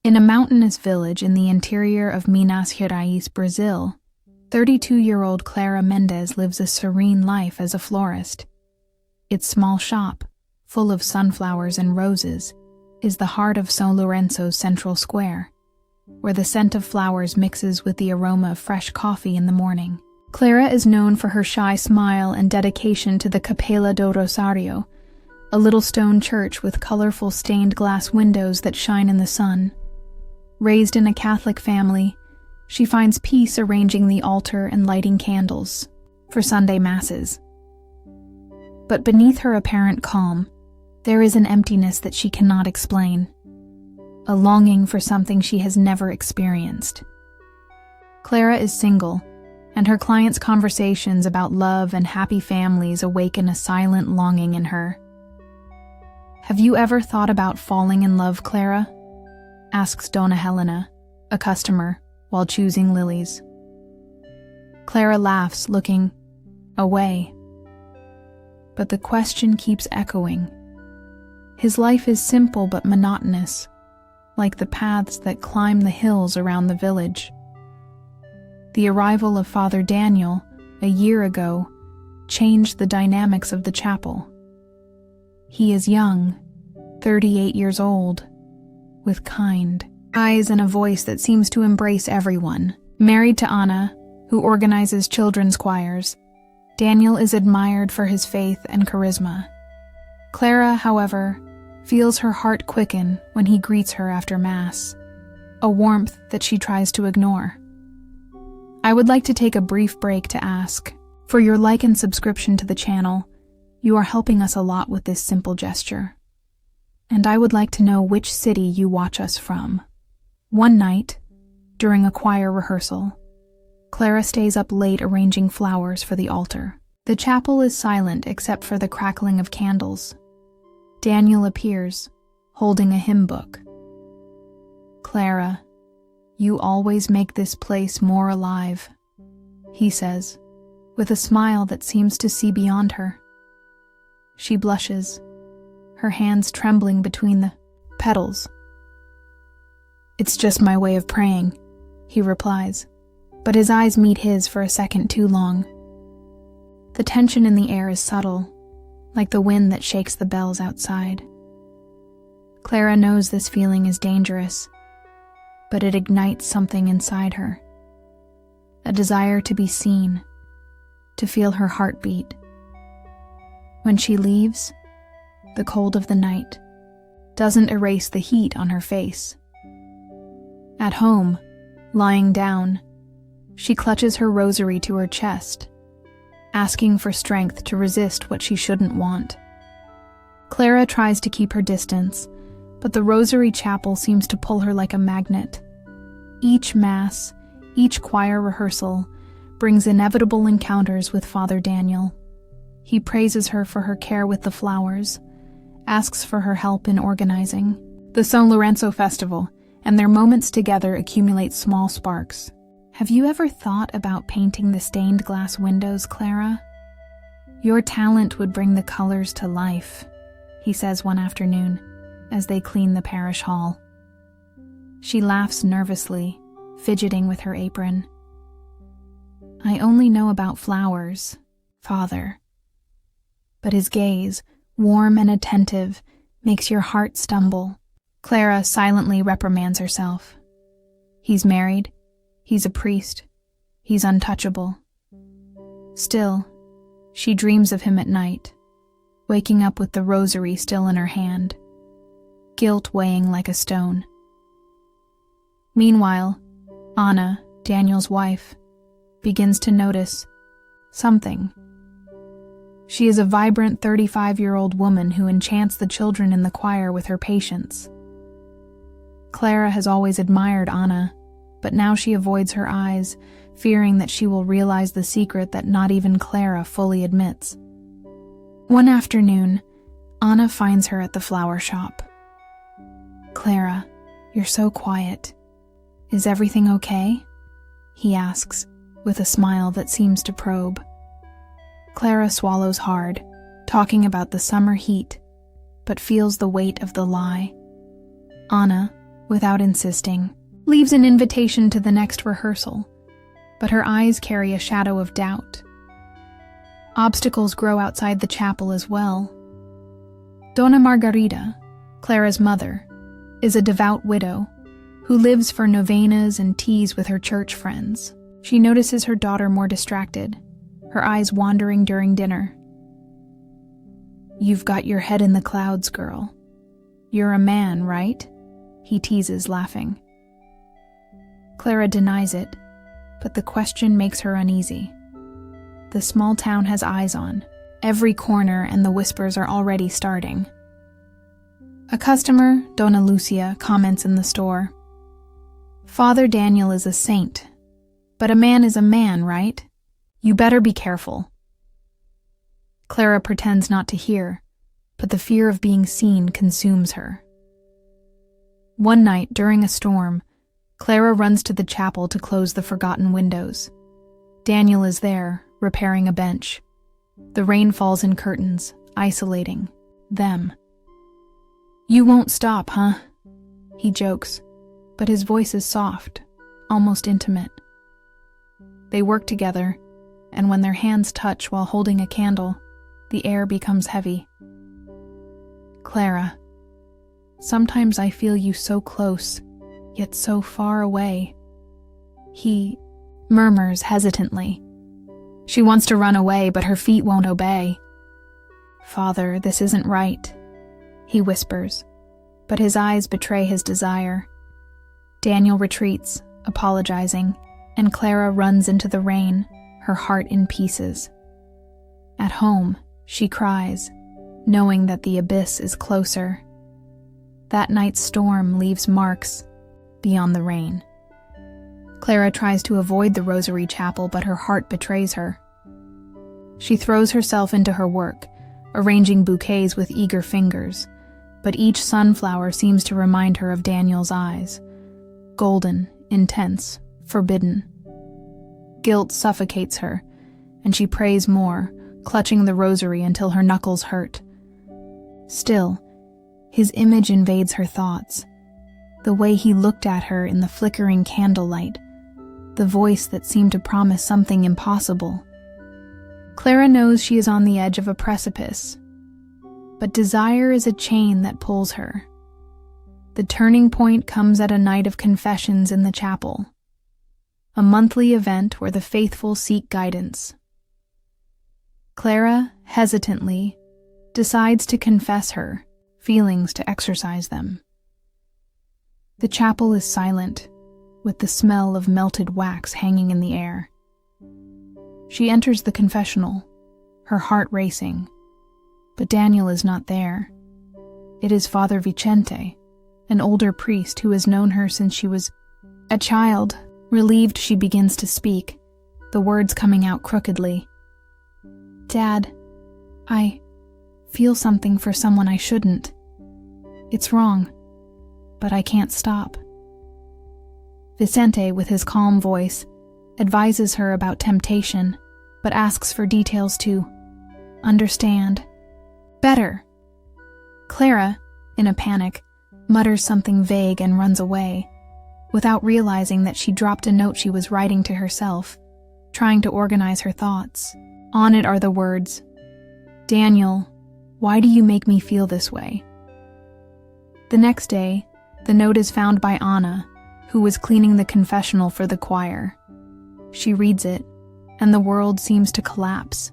In a mountainous village in the interior of Minas Gerais, Brazil, 32-year-old Clara Mendes lives a serene life as a florist. Its small shop, full of sunflowers and roses, is the heart of São Lourenço's central square, where the scent of flowers mixes with the aroma of fresh coffee in the morning. Clara is known for her shy smile and dedication to the Capela do Rosário, a little stone church with colorful stained glass windows that shine in the sun. Raised in a Catholic family, she finds peace arranging the altar and lighting candles for Sunday masses. But beneath her apparent calm, there is an emptiness that she cannot explain, a longing for something she has never experienced. Clara is single, and her clients' conversations about love and happy families awaken a silent longing in her. "Have you ever thought about falling in love, Clara?" asks Dona Helena, a customer, while choosing lilies. Clara laughs, looking away. But the question keeps echoing. His life is simple but monotonous, like the paths that climb the hills around the village. The arrival of Father Daniel, a year ago, changed the dynamics of the chapel. He is young, 38 years old, with kind eyes and a voice that seems to embrace everyone. Married to Anna, who organizes children's choirs, Daniel is admired for his faith and charisma. Clara, however, feels her heart quicken when he greets her after Mass, a warmth that she tries to ignore. I would like to take a brief break to ask for your like and subscription to the channel. You are helping us a lot with this simple gesture. And I would like to know which city you watch us from. One night, during a choir rehearsal, Clara stays up late arranging flowers for the altar. The chapel is silent except for the crackling of candles. Daniel appears, holding a hymn book. "Clara, you always make this place more alive," he says, with a smile that seems to see beyond her. She blushes, her hands trembling between the petals. "It's just my way of praying," he replies, but his eyes meet his for a second too long. The tension in the air is subtle, like the wind that shakes the bells outside. Clara knows this feeling is dangerous, but it ignites something inside her. A desire to be seen, to feel her heartbeat. When she leaves, the cold of the night doesn't erase the heat on her face. At home, lying down, she clutches her rosary to her chest, asking for strength to resist what she shouldn't want. Clara tries to keep her distance, but the Rosary Chapel seems to pull her like a magnet. Each Mass, each choir rehearsal, brings inevitable encounters with Father Daniel. He praises her for her care with the flowers, asks for her help in organizing the São Lourenço Festival, and their moments together accumulate small sparks. "Have you ever thought about painting the stained glass windows, Clara? Your talent would bring the colors to life," he says one afternoon, as they clean the parish hall. She laughs nervously, fidgeting with her apron. "I only know about flowers, Father." But his gaze, warm and attentive, makes your heart stumble. Clara silently reprimands herself. He's married, he's a priest, he's untouchable. Still, she dreams of him at night, waking up with the rosary still in her hand, guilt weighing like a stone. Meanwhile, Anna, Daniel's wife, begins to notice something. She is a vibrant 35-year-old woman who enchants the children in the choir with her patience. Clara has always admired Anna, but now she avoids her eyes, fearing that she will realize the secret that not even Clara fully admits. One afternoon, Anna finds her at the flower shop. "Clara, you're so quiet. Is everything okay?" he asks, with a smile that seems to probe. Clara swallows hard, talking about the summer heat, but feels the weight of the lie. Anna, without insisting, leaves an invitation to the next rehearsal, but her eyes carry a shadow of doubt. Obstacles grow outside the chapel as well. Donna Margarita, Clara's mother, is a devout widow who lives for novenas and teas with her church friends. She notices her daughter more distracted, her eyes wandering during dinner. "You've got your head in the clouds, girl. You're a man, right?" he teases, laughing. Clara denies it, but the question makes her uneasy. The small town has eyes on every corner, and the whispers are already starting. A customer, Donna Lucia, comments in the store, "Father Daniel is a saint, but a man is a man, right? You better be careful." Clara pretends not to hear, but the fear of being seen consumes her. One night, during a storm, Clara runs to the chapel to close the forgotten windows. Daniel is there, repairing a bench. The rain falls in curtains, isolating them. "You won't stop, huh?" he jokes, but his voice is soft, almost intimate. They work together, and when their hands touch while holding a candle, the air becomes heavy. "Clara, sometimes I feel you so close, yet so far away," he murmurs hesitantly. She wants to run away, but her feet won't obey. "Father, this isn't right," he whispers, but his eyes betray his desire. Daniel retreats, apologizing, and Clara runs into the rain, her heart in pieces. At home, she cries, knowing that the abyss is closer. That night's storm leaves marks beyond the rain. Clara tries to avoid the Rosary Chapel, but her heart betrays her. She throws herself into her work, arranging bouquets with eager fingers, but each sunflower seems to remind her of Daniel's eyes, golden, intense, forbidden. Guilt suffocates her, and she prays more, clutching the rosary until her knuckles hurt. Still, his image invades her thoughts. The way he looked at her in the flickering candlelight, the voice that seemed to promise something impossible. Clara knows she is on the edge of a precipice, but desire is a chain that pulls her. The turning point comes at a night of confessions in the chapel, a monthly event where the faithful seek guidance. Clara, hesitantly, decides to confess her feelings, to exercise them. The chapel is silent, with the smell of melted wax hanging in the air. She enters the confessional, her heart racing, but Daniel is not there. It is Father Vicente, an older priest who has known her since she was a child. Relieved, she begins to speak, the words coming out crookedly. "Dad, I feel something for someone I shouldn't. It's wrong, but I can't stop." Vicente, with his calm voice, advises her about temptation, but asks for details to understand better. Clara, in a panic, mutters something vague and runs away, without realizing that she dropped a note she was writing to herself, trying to organize her thoughts. On it are the words, "Daniel, why do you make me feel this way?" The next day, the note is found by Anna, who was cleaning the confessional for the choir. She reads it, and the world seems to collapse.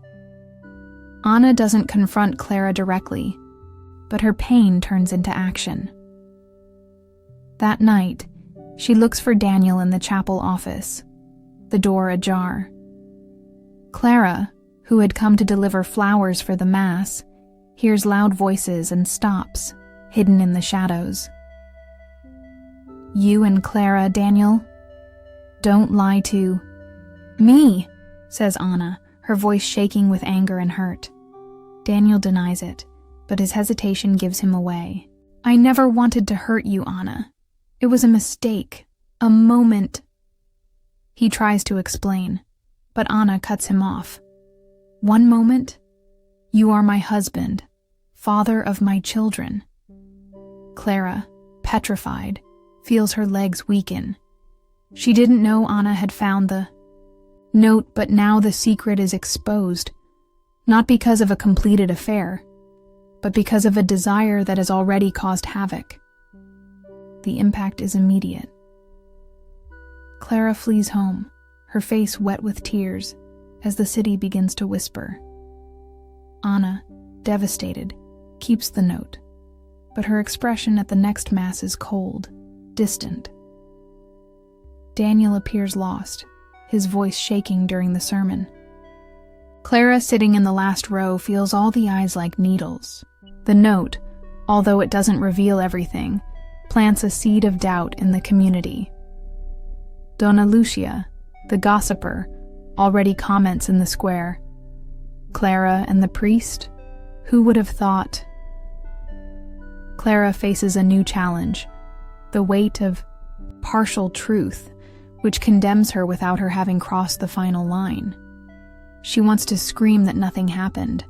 Anna doesn't confront Clara directly, but her pain turns into action. That night, she looks for Daniel in the chapel office, the door ajar. Clara, who had come to deliver flowers for the Mass, hears loud voices and stops, hidden in the shadows. "You and Clara, Daniel? Don't lie to me," says Anna, her voice shaking with anger and hurt. Daniel denies it, but his hesitation gives him away. "I never wanted to hurt you, Anna. It was a mistake, a moment." He tries to explain, but Anna cuts him off. "One moment? You are my husband, father of my children." Clara, petrified, feels her legs weaken. She didn't know Anna had found the note, but now the secret is exposed, not because of a completed affair, but because of a desire that has already caused havoc. The impact is immediate. Clara flees home, her face wet with tears, as the city begins to whisper. Anna, devastated, keeps the note, but her expression at the next Mass is cold, distant. Daniel appears lost, his voice shaking during the sermon. Clara, sitting in the last row, feels all the eyes like needles. The note, although it doesn't reveal everything, plants a seed of doubt in the community. Donna Lucia, the gossiper, already comments in the square. Clara and the priest? Who would have thought? Clara faces a new challenge, the weight of partial truth, which condemns her without her having crossed the final line. She wants to scream that nothing happened,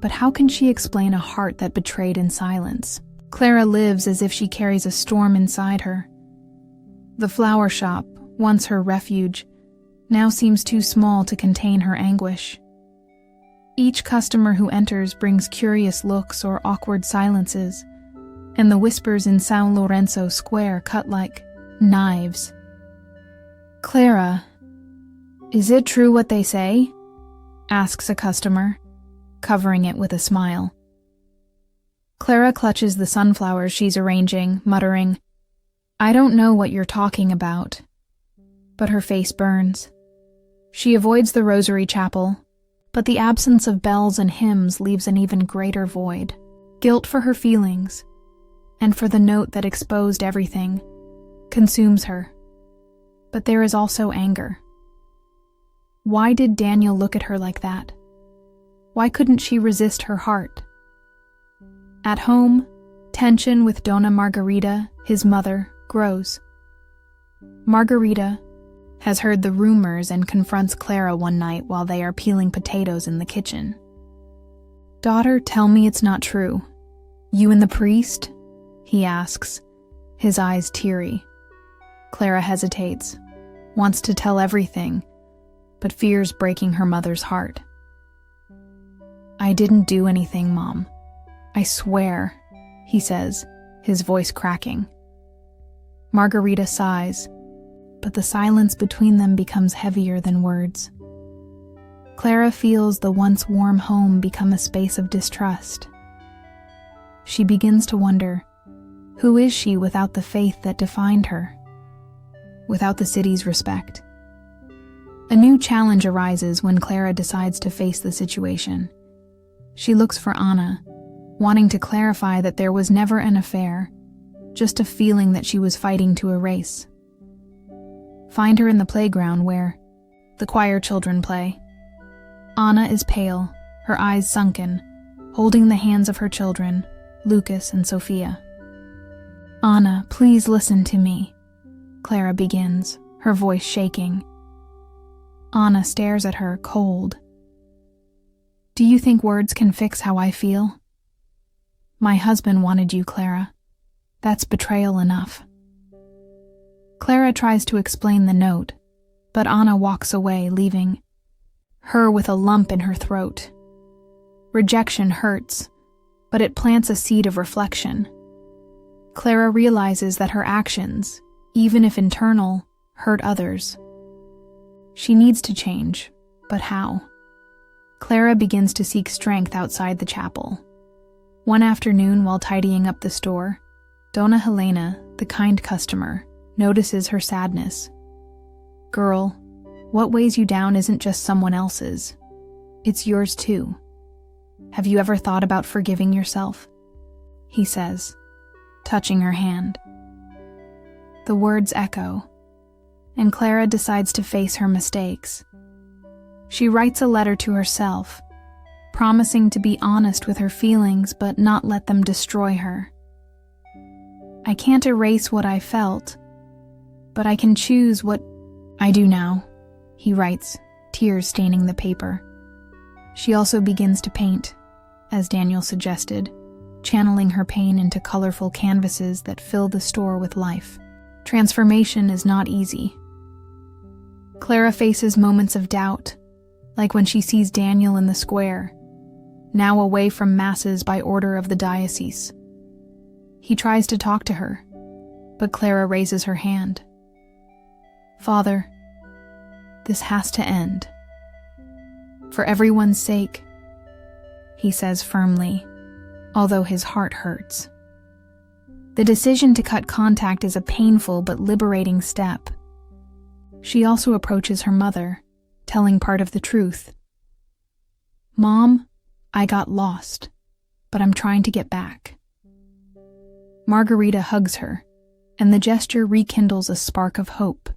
but how can she explain a heart that betrayed in silence? Clara lives as if she carries a storm inside her. The flower shop, once her refuge, now seems too small to contain her anguish. Each customer who enters brings curious looks or awkward silences, and the whispers in San Lorenzo Square cut like knives. Clara, is it true what they say? Asks a customer, covering it with a smile. Clara clutches the sunflowers she's arranging, muttering, "I don't know what you're talking about." But her face burns. She avoids the Rosary Chapel, but the absence of bells and hymns leaves an even greater void. Guilt for her feelings, and for the note that exposed everything, consumes her. But there is also anger. Why did Daniel look at her like that? Why couldn't she resist her heart? At home, tension with Donna Margarita, his mother, grows. Margarita has heard the rumors and confronts Clara one night while they are peeling potatoes in the kitchen. "Daughter, tell me it's not true. You and the priest?" he asks, his eyes teary. Clara hesitates, wants to tell everything, but fears breaking her mother's heart. "I didn't do anything, Mom. I swear," he says, his voice cracking. Margarita sighs, but the silence between them becomes heavier than words. Clara feels the once warm home become a space of distrust. She begins to wonder, who is she without the faith that defined her? Without the city's respect? A new challenge arises when Clara decides to face the situation. She looks for Anna, wanting to clarify that there was never an affair, just a feeling that she was fighting to erase. Find her in the playground where the choir children play. Anna is pale, her eyes sunken, holding the hands of her children, Lucas and Sophia. "Anna, please listen to me," Clara begins, her voice shaking. Anna stares at her, cold. "Do you think words can fix how I feel? My husband wanted you, Clara. That's betrayal enough." Clara tries to explain the note, but Anna walks away, leaving her with a lump in her throat. Rejection hurts, but it plants a seed of reflection. Clara realizes that her actions, even if internal, hurt others. She needs to change, but how? Clara begins to seek strength outside the chapel. One afternoon, while tidying up the store, Donna Helena, the kind customer, notices her sadness. "Girl, what weighs you down isn't just someone else's. It's yours too. Have you ever thought about forgiving yourself?" he says, touching her hand. The words echo, and Clara decides to face her mistakes. She writes a letter to herself, promising to be honest with her feelings but not let them destroy her. "I can't erase what I felt, but I can choose what I do now," he writes, tears staining the paper. She also begins to paint, as Daniel suggested, channeling her pain into colorful canvases that fill the store with life. Transformation is not easy. Clara faces moments of doubt, like when she sees Daniel in the square, now away from masses by order of the diocese. He tries to talk to her, but Clara raises her hand. "Father, this has to end. For everyone's sake," he says firmly, although his heart hurts. The decision to cut contact is a painful but liberating step. She also approaches her mother, telling part of the truth. "Mom, I got lost, but I'm trying to get back." Margarita hugs her, and the gesture rekindles a spark of hope.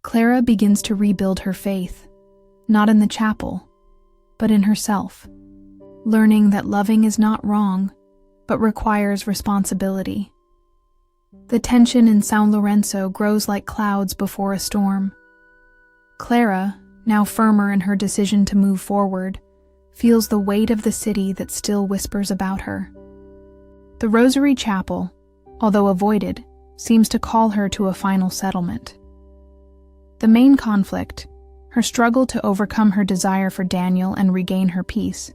Clara begins to rebuild her faith, not in the chapel, but in herself, learning that loving is not wrong, but requires responsibility. The tension in San Lorenzo grows like clouds before a storm. Clara, now firmer in her decision to move forward, feels the weight of the city that still whispers about her. The Rosary Chapel, although avoided, seems to call her to a final settlement. The main conflict, her struggle to overcome her desire for Daniel and regain her peace,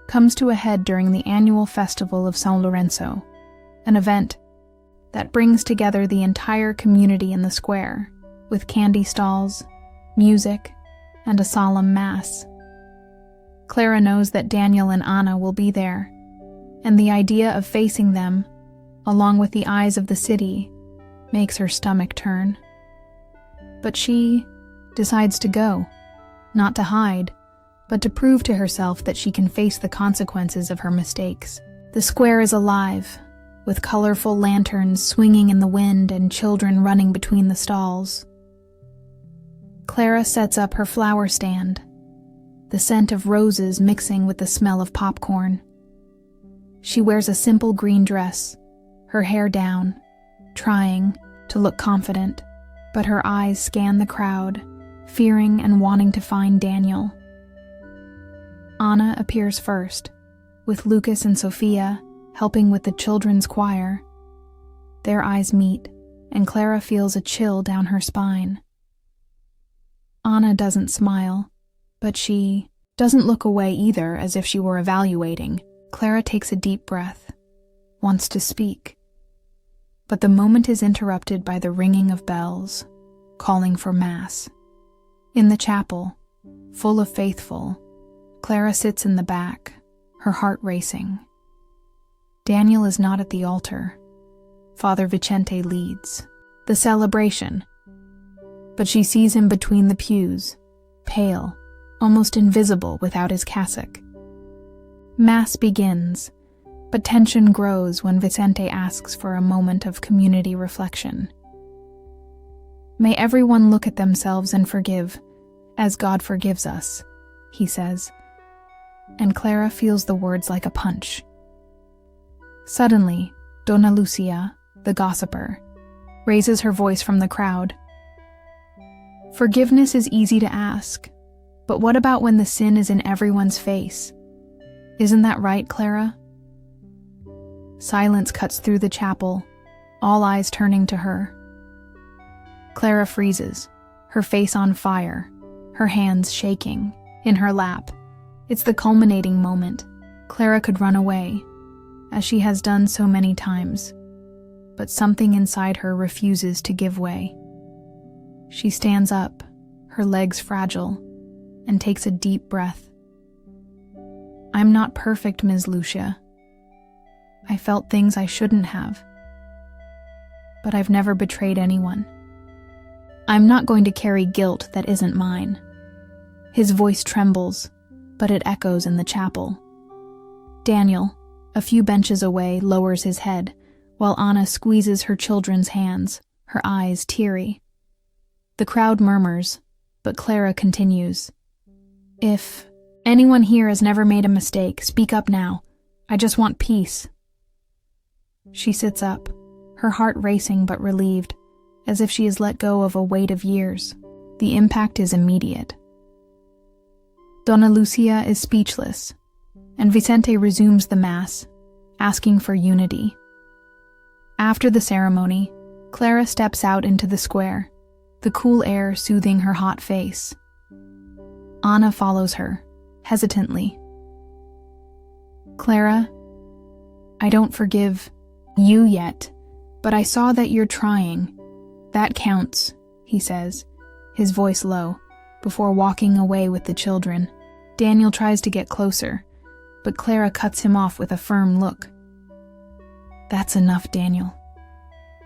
comes to a head during the annual festival of San Lorenzo, an event that brings together the entire community in the square, with candy stalls, music, and a solemn mass. Clara knows that Daniel and Anna will be there, and the idea of facing them, along with the eyes of the city, makes her stomach turn. But she decides to go, not to hide, but to prove to herself that she can face the consequences of her mistakes. The square is alive, with colorful lanterns swinging in the wind and children running between the stalls. Clara sets up her flower stand, the scent of roses mixing with the smell of popcorn. She wears a simple green dress, her hair down, trying to look confident, but her eyes scan the crowd, fearing and wanting to find Daniel. Anna appears first, with Lucas and Sophia helping with the children's choir. Their eyes meet, and Clara feels a chill down her spine. Anna doesn't smile, but she doesn't look away either, as if she were evaluating. Clara takes a deep breath, wants to speak. But the moment is interrupted by the ringing of bells, calling for Mass. In the chapel, full of faithful, Clara sits in the back, her heart racing. Daniel is not at the altar. Father Vicente leads the celebration, but she sees him between the pews, pale, almost invisible without his cassock. Mass begins, but tension grows when Vicente asks for a moment of community reflection. "May everyone look at themselves and forgive, as God forgives us," he says, and Clara feels the words like a punch. Suddenly, Donna Lucia, the gossiper, raises her voice from the crowd. "Forgiveness is easy to ask, but what about when the sin is in everyone's face? Isn't that right, Clara?" Silence cuts through the chapel, all eyes turning to her. Clara freezes, her face on fire, her hands shaking, in her lap. It's the culminating moment. Clara could run away, as she has done so many times, but something inside her refuses to give way. She stands up, her legs fragile, and takes a deep breath. "I'm not perfect, Ms. Lucia. I felt things I shouldn't have, but I've never betrayed anyone. I'm not going to carry guilt that isn't mine." His voice trembles, but it echoes in the chapel. Daniel, a few benches away, lowers his head, while Anna squeezes her children's hands, her eyes teary. The crowd murmurs, but Clara continues. "If anyone here has never made a mistake, speak up now. I just want peace." She sits up, her heart racing but relieved, as if she has let go of a weight of years. The impact is immediate. Donna Lucia is speechless, and Vicente resumes the Mass, asking for unity. After the ceremony, Clara steps out into the square, the cool air soothing her hot face. Anna follows her, hesitantly. Clara, I don't forgive you yet, but I saw that you're trying. That counts, he says, his voice low, before walking away with the children. Daniel tries to get closer, but Clara cuts him off with a firm look. That's enough, Daniel.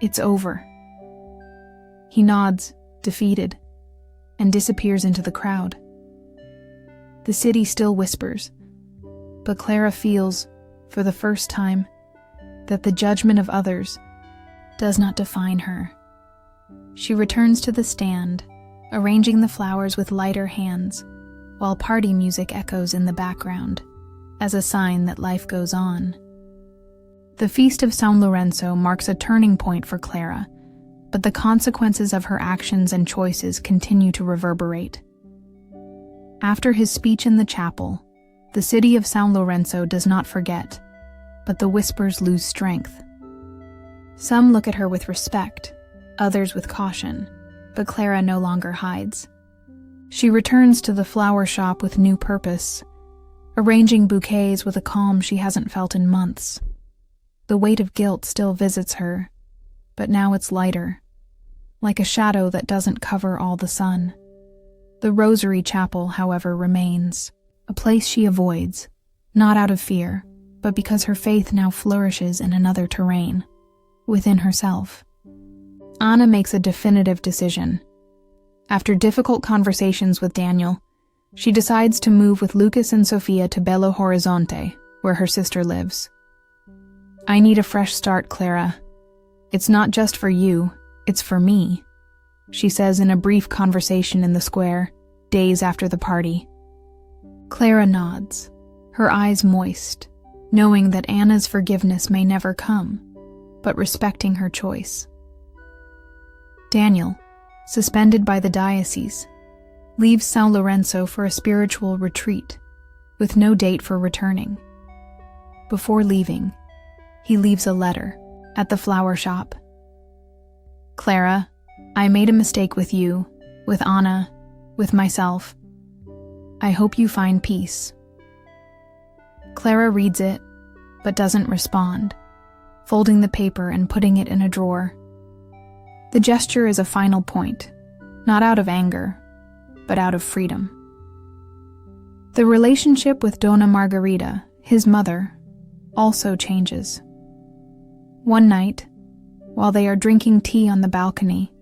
It's over. He nods, defeated, and disappears into the crowd. The city still whispers, but Clara feels, for the first time, that the judgment of others does not define her. She returns to the stand, arranging the flowers with lighter hands, while party music echoes in the background, as a sign that life goes on. The Feast of San Lorenzo marks a turning point for Clara, but the consequences of her actions and choices continue to reverberate. After his speech in the chapel, the city of San Lorenzo does not forget, but the whispers lose strength. Some look at her with respect, others with caution, but Clara no longer hides. She returns to the flower shop with new purpose, arranging bouquets with a calm she hasn't felt in months. The weight of guilt still visits her, but now it's lighter, like a shadow that doesn't cover all the sun. The Rosary Chapel, however, remains, a place she avoids, not out of fear, but because her faith now flourishes in another terrain, within herself. Anna makes a definitive decision. After difficult conversations with Daniel, she decides to move with Lucas and Sofia to Belo Horizonte, where her sister lives. I need a fresh start, Clara. It's not just for you, it's for me, she says in a brief conversation in the square, days after the party. Clara nods, her eyes moist, knowing that Anna's forgiveness may never come, but respecting her choice. Daniel, suspended by the diocese, leaves San Lorenzo for a spiritual retreat, with no date for returning. Before leaving, he leaves a letter at the flower shop. Clara, I made a mistake with you, with Anna, with myself. I hope you find peace. Clara reads it, but doesn't respond, folding the paper and putting it in a drawer. The gesture is a final point, not out of anger, but out of freedom. The relationship with Donna Margarita, his mother, also changes. One night, while they are drinking tea on the balcony,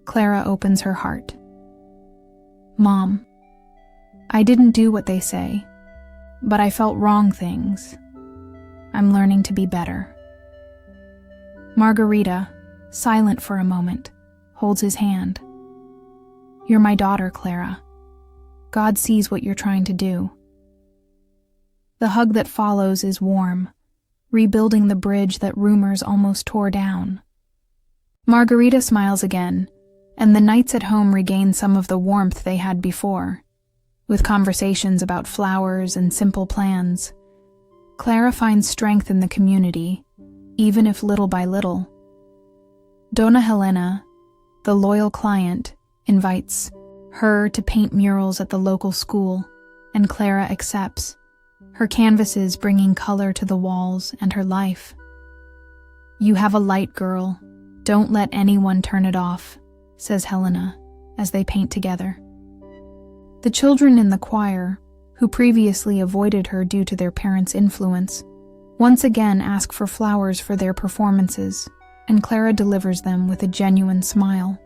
Clara opens her heart. Mom, I didn't do what they say, but I felt wrong things. I'm learning to be better. Margarita, silent for a moment, holds his hand. You're my daughter, Clara. God sees what you're trying to do. The hug that follows is warm, rebuilding the bridge that rumors almost tore down. Margarita smiles again, and the nights at home regain some of the warmth they had before, with conversations about flowers and simple plans. Clara finds strength in the community, even if little by little. Donna Helena, the loyal client, invites her to paint murals at the local school, and Clara accepts, her canvases bringing color to the walls and her life. You have a light, girl. Don't let anyone turn it off, says Helena, as they paint together. The children in the choir, who previously avoided her due to their parents' influence, once again ask for flowers for their performances, and Clara delivers them with a genuine smile.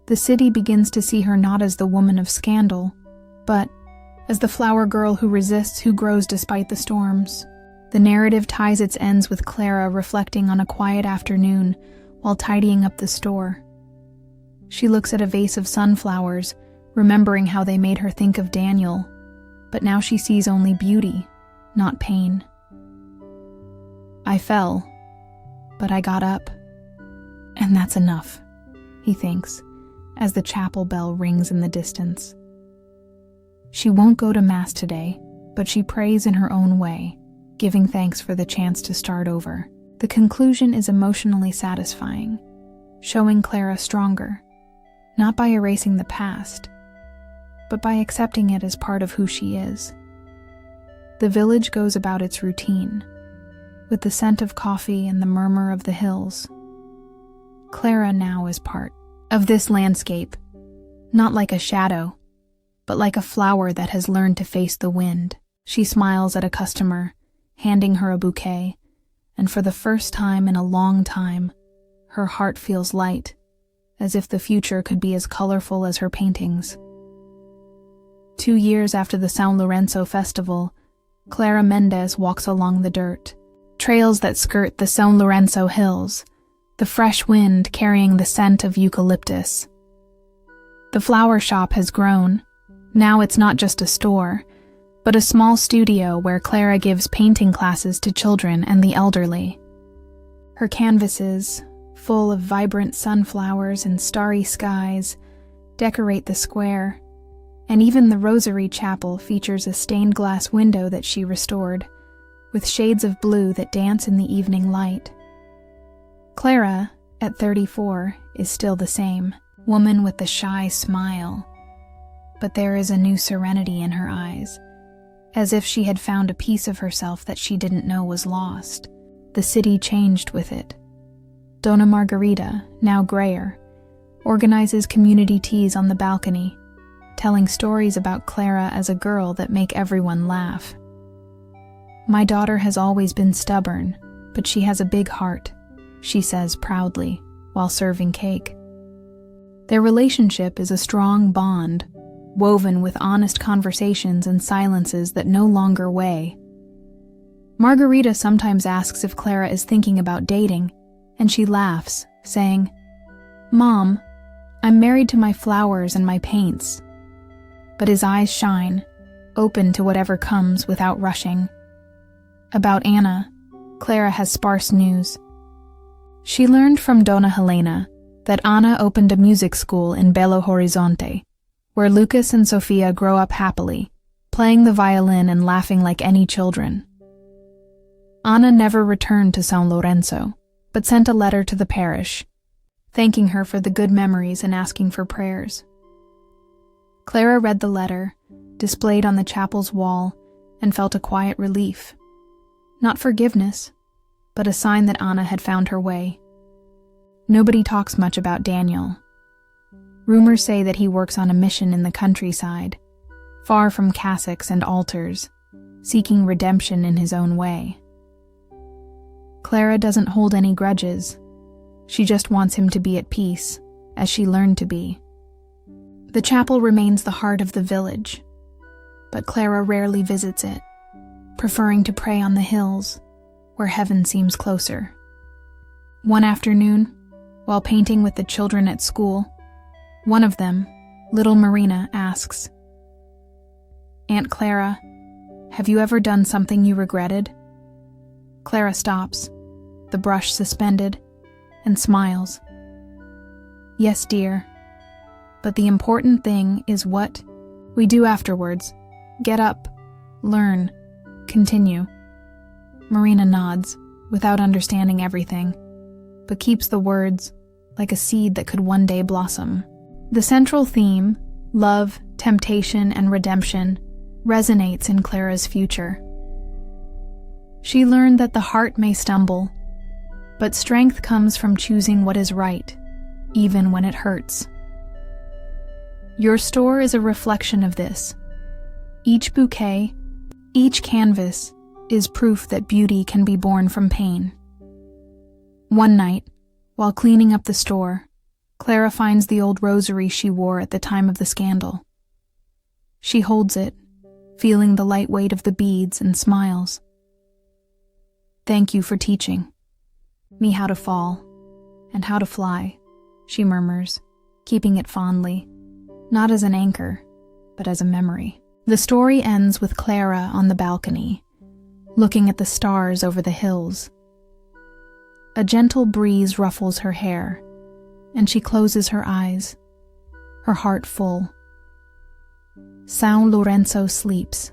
The city begins to see her not as the woman of scandal, but as the flower girl who resists, who grows despite the storms. The narrative ties its ends with Clara reflecting on a quiet afternoon while tidying up the store. She looks at a vase of sunflowers, remembering how they made her think of Daniel, but now she sees only beauty, not pain. I fell, but I got up. And that's enough, he thinks, as the chapel bell rings in the distance. She won't go to Mass today, but she prays in her own way, giving thanks for the chance to start over. The conclusion is emotionally satisfying. showing Clara stronger, not by erasing the past, but by accepting it as part of who she is. The village goes about its routine, with the scent of coffee and the murmur of the hills. Clara now is part of this landscape, not like a shadow, but like a flower that has learned to face the wind. She smiles at a customer, handing her a bouquet, and for the first time in a long time, her heart feels light, as if the future could be as colorful as her paintings. 2 years after the São Lourenço festival, Clara Mendes walks along the dirt, trails that skirt the São Lourenço hills, the fresh wind carrying the scent of eucalyptus. The flower shop has grown. Now it's not just a store, but a small studio where Clara gives painting classes to children and the elderly. Her canvases, full of vibrant sunflowers and starry skies, decorate the square, and even the Rosary Chapel features a stained glass window that she restored, with shades of blue that dance in the evening light. Clara, at 34, is still the same, woman with the shy smile, but there is a new serenity in her eyes, as if she had found a piece of herself that she didn't know was lost. The city changed with it. Dona Margarita, now grayer, organizes community teas on the balcony, telling stories about Clara as a girl that make everyone laugh. "My daughter has always been stubborn, but she has a big heart," she says proudly, while serving cake. Their relationship is a strong bond, woven with honest conversations and silences that no longer weigh. Margarita sometimes asks if Clara is thinking about dating, and she laughs, saying, "Mom, I'm married to my flowers and my paints." But his eyes shine, open to whatever comes without rushing. About Anna, Clara has sparse news. She learned from Dona Helena that Anna opened a music school in Belo Horizonte, where Lucas and Sofia grow up happily, playing the violin and laughing like any children. Anna never returned to São Lourenço, but sent a letter to the parish, thanking her for the good memories and asking for prayers. Clara read the letter, displayed on the chapel's wall, and felt a quiet relief. Not forgiveness, but a sign that Anna had found her way. Nobody talks much about Daniel. Rumors say that he works on a mission in the countryside, far from cassocks and altars, seeking redemption in his own way. Clara doesn't hold any grudges. She just wants him to be at peace, as she learned to be. The chapel remains the heart of the village, but Clara rarely visits it, preferring to pray on the hills, where heaven seems closer. One afternoon, while painting with the children at school, one of them, little Marina, asks, "Aunt Clara, have you ever done something you regretted?" Clara stops, the brush suspended, and smiles. "Yes, dear. But the important thing is what we do afterwards. Get up, learn, continue." Marina nods, without understanding everything, but keeps the words like a seed that could one day blossom. The central theme, love, temptation, and redemption, resonates in Clara's future. She learned that the heart may stumble, but strength comes from choosing what is right, even when it hurts. Your store is a reflection of this. Each bouquet, each canvas, is proof that beauty can be born from pain. One night, while cleaning up the store, Clara finds the old rosary she wore at the time of the scandal. She holds it, feeling the light weight of the beads, and smiles. "Thank you for teaching me how to fall and how to fly," she murmurs, keeping it fondly, not as an anchor, but as a memory. The story ends with Clara on the balcony, looking at the stars over the hills. A gentle breeze ruffles her hair, and she closes her eyes, her heart full. São Lourenço sleeps,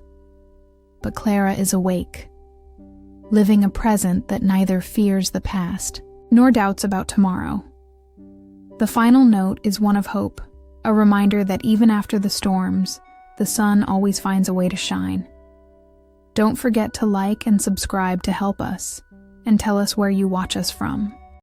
but Clara is awake, living a present that neither fears the past nor doubts about tomorrow. The final note is one of hope, a reminder that even after the storms, the sun always finds a way to shine. Don't forget to like and subscribe to help us, and tell us where you watch us from.